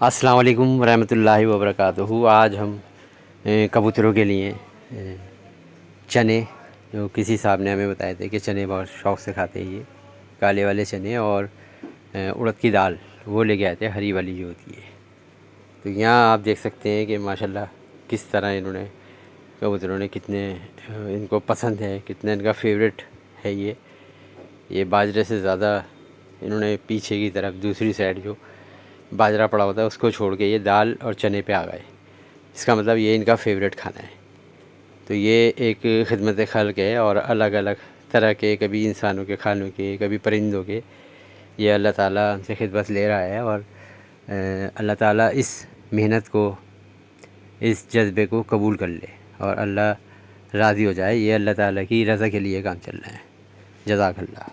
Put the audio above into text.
अस्सलाम वालेकुम रहमतुल्लाहि व बरकातुहू। आज हम कबूतरों के लिए चने, जो किसी साहब ने हमें बताए थे कि चने बहुत शौक़ से खाते हैं, ये काले वाले चने और उड़द की दाल वो लेके आए थे, हरी वाली जो होती है। तो यहाँ आप देख सकते हैं कि माशाल्लाह किस तरह इन्होंने कबूतरों ने कितने इनको पसंद है, कितना इनका फेवरेट है ये बाजरे से ज़्यादा इन्होंने पीछे की तरफ दूसरी साइड जो बाजरा पड़ा होता है उसको छोड़ के ये दाल और चने पे आ गए। इसका मतलब ये इनका फेवरेट खाना है। तो ये एक खिदमत खल्क़ है और अलग अलग तरह के, कभी इंसानों के खानों के, कभी परिंदों के, ये अल्लाह ताला हमसे खिदमत ले रहा है। और अल्लाह ताला इस मेहनत को, इस जज्बे को कबूल कर ले और अल्लाह राज़ी हो जाए। ये अल्लाह ताला की रज़ा के लिए काम चल रहा है। जज़ाकल्लाह।